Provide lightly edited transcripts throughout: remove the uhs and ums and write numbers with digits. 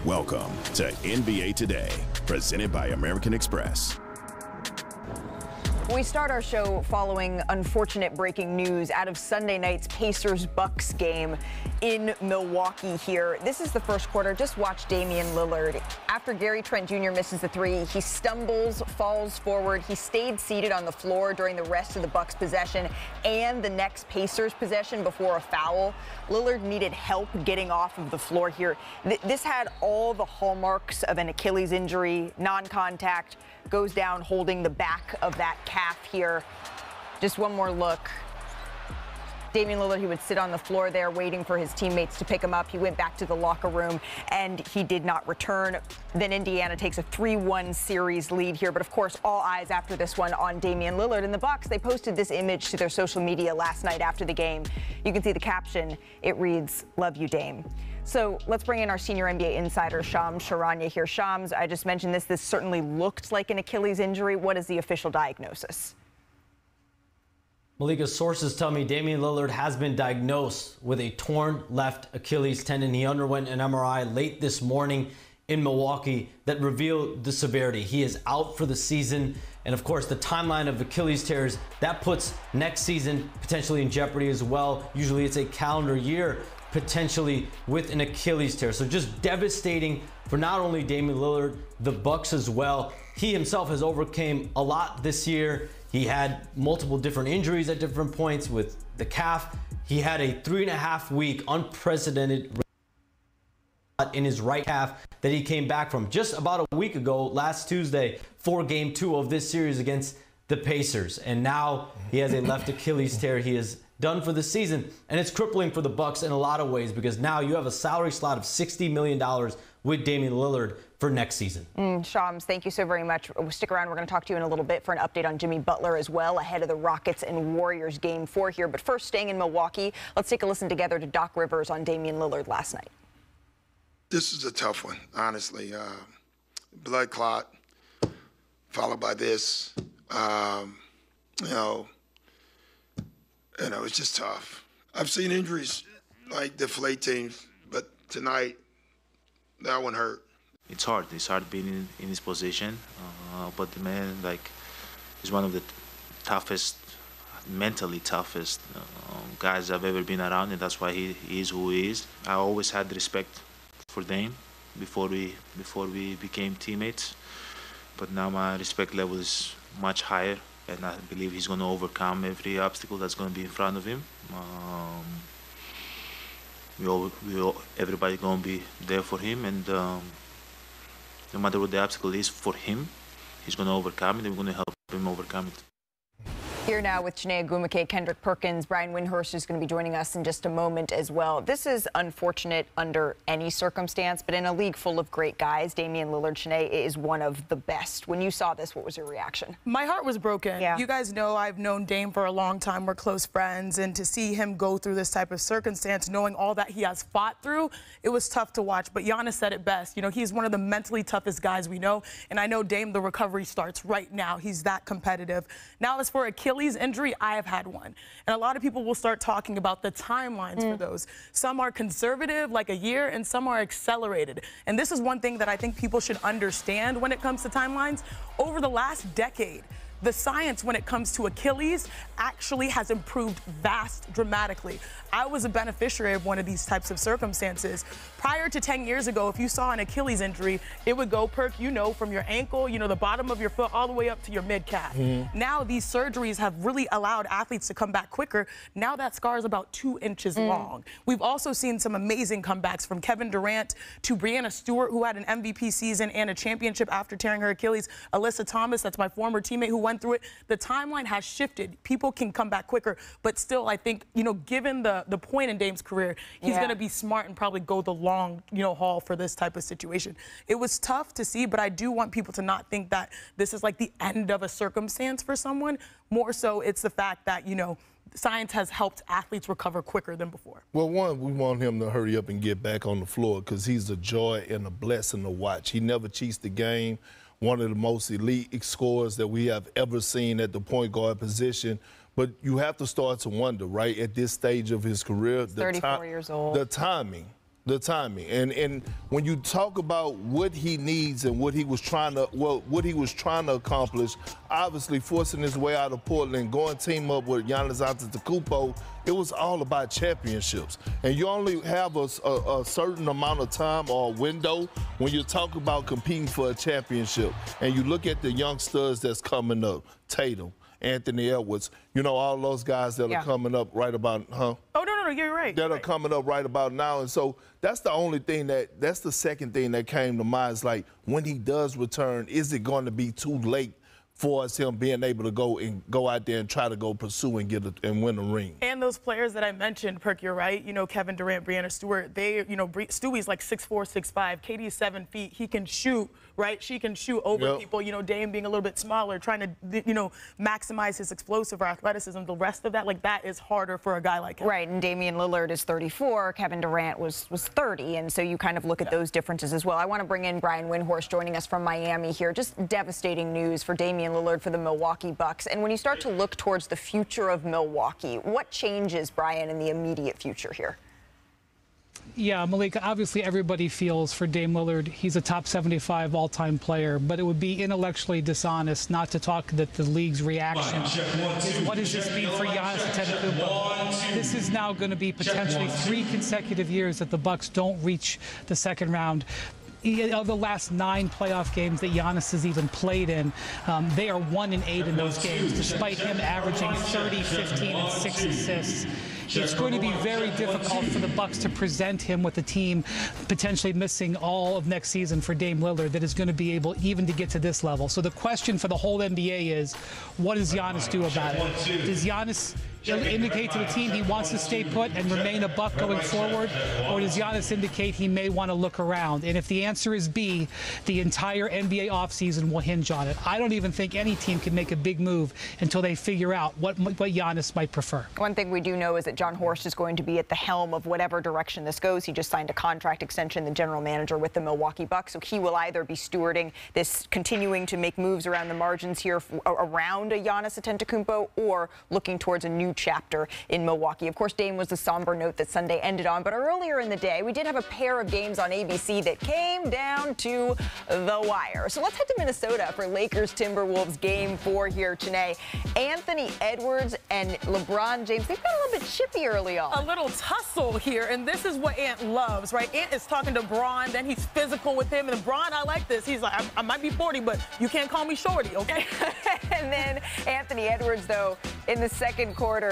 Welcome to NBA Today, presented by American Express. We start our show following unfortunate breaking news out of Sunday night's Pacers-Bucks game in Milwaukee here. This is the first quarter. Just watch Damian Lillard. After Gary Trent Jr. misses the three, he stumbles, falls forward. He stayed seated on the floor during the rest of the Bucks possession and the next Pacers possession before a foul. Lillard needed help getting off of the floor here. This had all the hallmarks of an Achilles injury, non-contact, goes down holding the back of that calf here. Just one more look. Damian Lillard, he would sit on the floor there waiting for his teammates to pick him up. He went back to the locker room and he did not return. Then Indiana takes a 3-1 series lead here. But of course, all eyes after this one on Damian Lillard. And the Bucks, they posted this image to their social media last night after the game. You can see the caption. It reads, "Love you, Dame." So let's bring in our senior NBA insider, Shams Charania here. Shams, I just mentioned this. This certainly looked like an Achilles injury. What is the official diagnosis? Malika, sources tell me Damian Lillard has been diagnosed with a torn left Achilles tendon. He underwent an MRI late this morning in Milwaukee that revealed the severity. He is out for the season. And of course, the timeline of Achilles tears, that puts next season potentially in jeopardy as well. Usually it's a calendar year, potentially with an Achilles tear. So just devastating for not only Damian Lillard, the Bucks as well. He himself has overcame a lot this year. He had multiple different injuries at different points with the calf. He had a 3.5-week unprecedented in his right calf that he came back from just about a week ago, last Tuesday, for Game 2 of this series against the Pacers. And now he has a left Achilles tear. He is done for the season, and it's crippling for the Bucks in a lot of ways because now you have a salary slot of $60 million with Damian Lillard for next season. Shams, thank you so very much. Stick around. We're going to talk to you in a little bit for an update on Jimmy Butler as well ahead of the Rockets and Warriors Game 4 here. But first, staying in Milwaukee, let's take a listen together to Doc Rivers on Damian Lillard last night. This is a tough one, honestly. Blood clot, followed by this. It's just tough. I've seen injuries like deflate teams, but tonight, that one hurt. It's hard. It's hard being in his position, but the man, is one of the toughest, mentally toughest guys I've ever been around, and that's why he is who he is. I always had respect for Dame before we became teammates, but now my respect level is much higher, and I believe he's going to overcome every obstacle that's going to be in front of him. Everybody going to be there for him, and no matter what the obstacle is for him, he's going to overcome it, and we're going to help him overcome it. Here now with Chiney Ogwumike, Kendrick Perkins, Brian Windhorst is going to be joining us in just a moment as well. This is unfortunate under any circumstance, but in a league full of great guys, Damian Lillard, Chiney, is one of the best. When you saw this, what was your reaction? My heart was broken. Yeah. You guys know I've known Dame for a long time. We're close friends, and to see him go through this type of circumstance, knowing all that he has fought through, it was tough to watch. But Giannis said it best. You know, he's one of the mentally toughest guys we know, and I know Dame, the recovery starts right now. He's that competitive. Now, as for Achilles injury, I have had one. And a lot of people will start talking about the timelines for those. Some are conservative, like a year, and some are accelerated. And this is one thing that I think people should understand when it comes to timelines. Over the last decade, the science when it comes to Achilles actually has improved dramatically. I was a beneficiary of one of these types of circumstances. Prior to 10 years ago, if you saw an Achilles injury, it would go, Perk, from your ankle, the bottom of your foot, all the way up to your mid-calf. Now these surgeries have really allowed athletes to come back quicker. Now that scar is about 2 inches long. We've also seen some amazing comebacks from Kevin Durant to Breanna Stewart, who had an MVP season and a championship after tearing her Achilles. Alyssa Thomas, that's my former teammate who went through it. The timeline has shifted. People can come back quicker, but still, I think, given the point in Dame's career, he's going to be smart and probably go the long, haul for this type of situation. It was tough to see, but I do want people to not think that this is like the end of a circumstance for someone. More so, it's the fact that, science has helped athletes recover quicker than before. Well, one, we want him to hurry up and get back on the floor because he's a joy and a blessing to watch. He never cheats the game. One of the most elite scorers that we have ever seen at the point guard position. But you have to start to wonder, right, at this stage of his career, 34 years old. The timing The timing. And when you talk about what he needs and what he was trying to accomplish, obviously forcing his way out of Portland, going team up with Giannis Antetokounmpo, it was all about championships. And you only have a certain amount of time or a window when you talk about competing for a championship. And you look at the young studs that's coming up, Tatum, Anthony Edwards, all those guys that are coming up right about, Oh, no, you're right. That are coming up right about now. And so that's the only thing that's the second thing that came to mind is like, when he does return, is it going to be too late for us, him being able to go out there and try to go pursue and win a ring? And those players that I mentioned, Perk, you're right. Kevin Durant, Breanna Stewart, Stewie's like 6'4", 6'5". KD's 7 feet. He can shoot, right? She can shoot over people. Dame being a little bit smaller, trying to, maximize his explosive or athleticism. The rest of that, that is harder for a guy like him. Right, and Damian Lillard is 34. Kevin Durant was 30, and so you kind of look at those differences as well. I want to bring in Brian Windhorst joining us from Miami here. Just devastating news for Damian Lillard for the Milwaukee Bucks. And when you start to look towards the future of Milwaukee, what changes, Brian, in the immediate future here? Yeah, Malika, obviously everybody feels for Dame Lillard. He's a top 75 all-time player, but it would be intellectually dishonest not to talk that the league's reaction is, what does this mean for Giannis Antetokounmpo? This is now going to be potentially 3 consecutive years that the Bucks don't reach the second round. Of the last 9 playoff games that Giannis has even played in, they are 1-8 in those games, despite him averaging 30, 15, and 6 assists. It's going to be very difficult for the Bucks to present him with a team potentially missing all of next season for Dame Lillard that is going to be able even to get to this level. So the question for the whole NBA is, what does Giannis do about it? Does Giannis indicate to the team he wants to stay put and remain a Buck going forward, or does Giannis indicate he may want to look around? And if the answer is B, the entire NBA offseason will hinge on it. I don't even think any team can make a big move until they figure out what Giannis might prefer. One thing we do know is that John Horst is going to be at the helm of whatever direction this goes. He just signed a contract extension, the general manager with the Milwaukee Bucks, so he will either be stewarding this, continuing to make moves around the margins here around a Giannis Antetokounmpo, or looking towards a new chapter in Milwaukee. Of course, Dame was the somber note that Sunday ended on, but earlier in the day, we did have a pair of games on ABC that came down to the wire. So let's head to Minnesota for Lakers-Timberwolves Game 4 here today. Anthony Edwards and LeBron James, they've got a little bit chippy early on. A little tussle here, and this is what Ant loves, right? Ant is talking to Bron, then he's physical with him, and Bron, I like this. He's like, I might be 40, but you can't call me shorty, okay? And then Anthony Edwards, though, in the second quarter,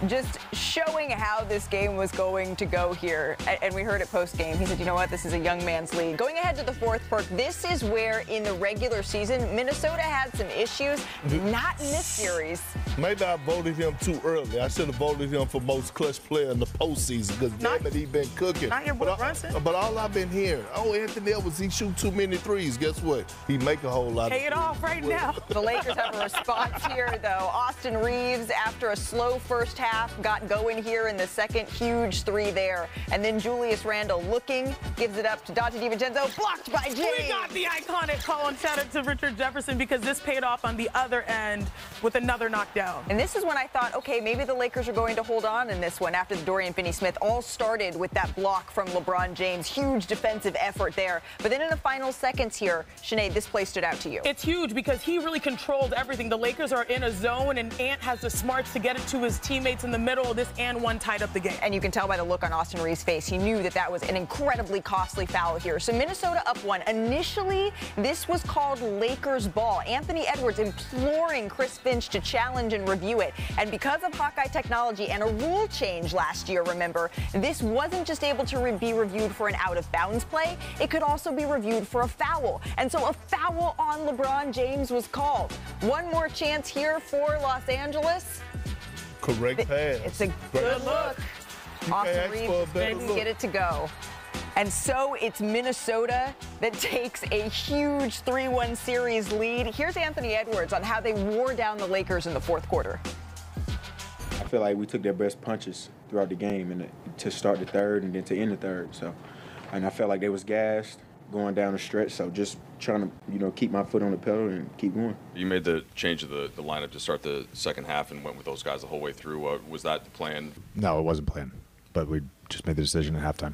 just showing how this game was going to go here. And we heard it post-game. He said, you know what, this is a young man's league. Going ahead to the fourth perk, this is where in the regular season, Minnesota had some issues, not in this series. Maybe I voted him too early. I should have voted him for most clutch player in the postseason, because damn it, he been cooking. Not your boy Brunson. But all I've been hearing, Anthony Edwards, he shoot too many threes. Guess what? He make a whole lot. Pay it off right now. The Lakers have a response here, though. Austin Reeves, after a slow first half, got going here in the second. Huge 3 there. And then Julius Randle looking, gives it up to Dante DiVincenzo, blocked by James. We got the iconic call and shout out to Richard Jefferson, because this paid off on the other end with another knockdown. And this is when I thought, okay, maybe the Lakers are going to hold on in this one after the Dorian Finney-Smith all started with that block from LeBron James. Huge defensive effort there. But then in the final seconds here, Sinead, this play stood out to you. It's huge because he really controlled everything. The Lakers are in a zone, and Ant has the smarts to get it to his teammates in the middle. This and one tied up the game. And you can tell by the look on Austin Reeves' face, he knew that that was an incredibly costly foul here. So Minnesota up 1. Initially, this was called Lakers ball. Anthony Edwards imploring Chris Finch to challenge and review it. And because of Hawkeye technology and a rule change last year, remember, this wasn't just able to be reviewed for an out-of-bounds play. It could also be reviewed for a foul. And so a foul on LeBron James was called. One more chance here for Los Angeles. Correct pass. It's a good look. Austin Reeves didn't get it to go. And so it's Minnesota that takes a huge 3-1 series lead. Here's Anthony Edwards on how they wore down the Lakers in the fourth quarter. I feel like we took their best punches throughout the game, and to start the third and then to end the third. And I felt like they was gassed going down the stretch. So just trying to, keep my foot on the pedal and keep going. You made the change of the lineup to start the second half and went with those guys the whole way through. Was that the plan? No, it wasn't planned, but we just made the decision at halftime.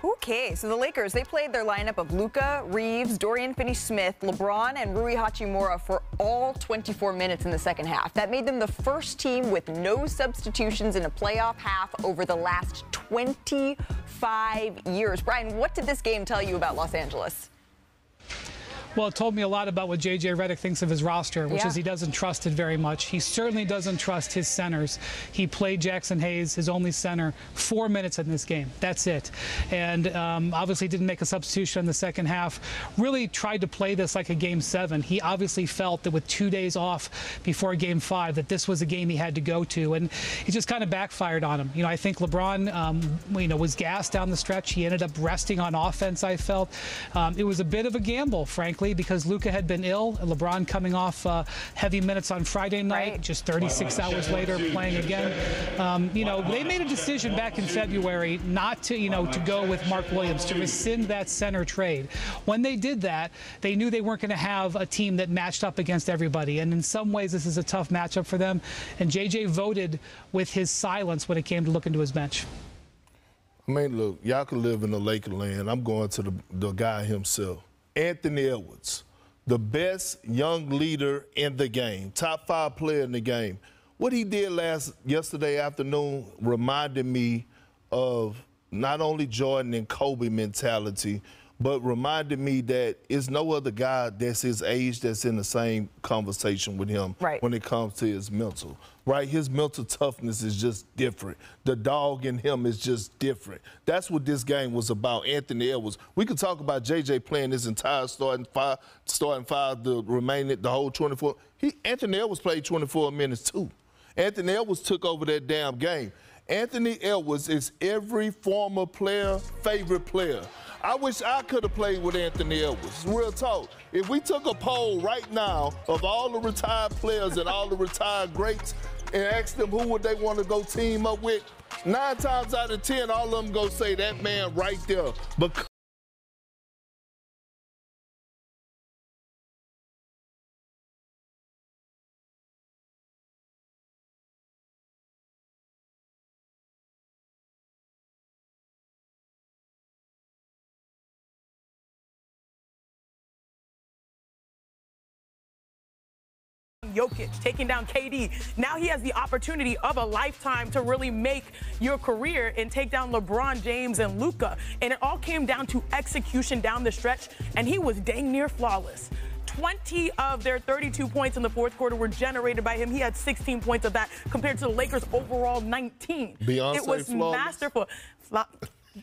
Okay, so the Lakers, they played their lineup of Luka, Reeves, Dorian Finney-Smith, LeBron, and Rui Hachimura for all 24 minutes in the second half. That made them the first team with no substitutions in a playoff half over the last 25 years. Brian, what did this game tell you about Los Angeles? Well, it told me a lot about what J.J. Redick thinks of his roster, which is he doesn't trust it very much. He certainly doesn't trust his centers. He played Jackson Hayes, his only center, 4 minutes in this game. That's it. And obviously didn't make a substitution in the second half. Really tried to play this like a Game 7. He obviously felt that with 2 days off before Game 5 that this was a game he had to go to. And it just kind of backfired on him. You know, I think LeBron, was gassed down the stretch. He ended up resting on offense, I felt. It was a bit of a gamble, frankly, because Luka had been ill. LeBron coming off heavy minutes on Friday night, just 36 hours later playing again. They made a decision back in February not to, to go with Mark Williams, to rescind that center trade. When they did that, they knew they weren't going to have a team that matched up against everybody. And in some ways, this is a tough matchup for them. And J.J. voted with his silence when it came to looking to his bench. I mean, look, y'all can live in the Laker land. I'm going to the guy himself. Anthony Edwards, the best young leader in the game, top 5 player in the game. What he did yesterday afternoon reminded me of not only Jordan and Kobe mentality, but reminded me that it's no other guy that's his age that's in the same conversation with him when it comes to his mental. His mental toughness is just different. The dog in him is just different. That's what this game was about, Anthony Edwards. We could talk about J.J. playing his entire starting five, the whole 24. Anthony Edwards played 24 minutes too. Anthony Edwards took over that damn game. Anthony Edwards is every former player favorite player. I wish I could have played with Anthony Edwards. Real talk. If we took a poll right now of all the retired players and all the retired greats and asked them who would they want to go team up with, 9 times out of 10, all of them go say that man right there. But Jokic taking down KD. Now he has the opportunity of a lifetime to really make your career and take down LeBron James and Luka. And it all came down to execution down the stretch, and he was dang near flawless. 20 of their 32 points in the fourth quarter were generated by him. He had 16 points of that compared to the Lakers' overall 19. Beyonce it was flawless. Masterful.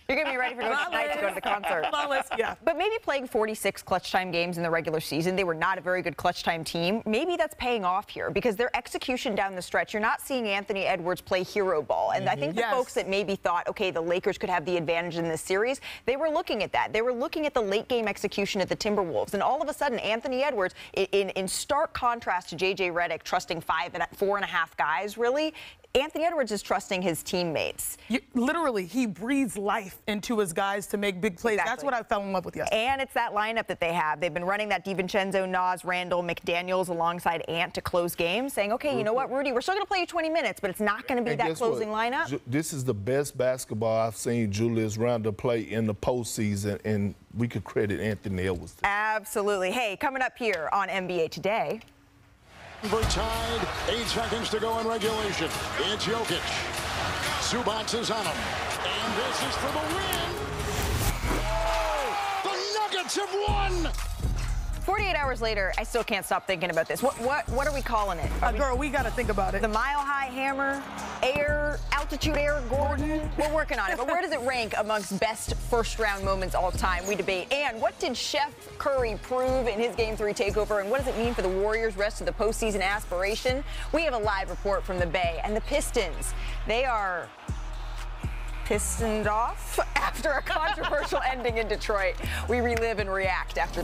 You're going to be ready for tonight to go to the concert. Flawless, yeah. But maybe playing 46 clutch time games in the regular season, they were not a very good clutch time team. Maybe that's paying off here because their execution down the stretch, you're not seeing Anthony Edwards play hero ball. And I think the folks that maybe thought, okay, the Lakers could have the advantage in this series, they were looking at that. They were looking at the late game execution at the Timberwolves. And all of a sudden, Anthony Edwards, in stark contrast to J.J. Redick trusting 4.5 guys, really, Anthony Edwards is trusting his teammates. Literally, he breathes life into his guys to make big plays. Exactly. That's what I fell in love with yesterday. And it's that lineup that they have. They've been running that DiVincenzo, Nas, Randall, McDaniels alongside Ant to close games, saying, okay, you know what, Rudy, we're still going to play you 20 minutes, but it's not going to be that closing lineup. This is the best basketball I've seen Julius Randle play in the postseason, and we could credit Anthony Edwards. Absolutely. Hey, coming up here on NBA Today. We're tied, 8 seconds to go in regulation. It's Jokic. Zubac is on him. And this is for the win. Oh, the Nuggets have won. 48 hours later, I still can't stop thinking about this. What are we calling it? Girl, we got to think about it. The Mile High Hammer, altitude air Gordon. We're working on it. But where does it rank amongst best first-round moments all time? We debate. And what did Chef Curry prove in his Game 3 takeover? And what does it mean for the Warriors' rest of the postseason aspiration? We have a live report from the Bay. And the Pistons, they are pistoned off after a controversial ending in Detroit. We relive and react after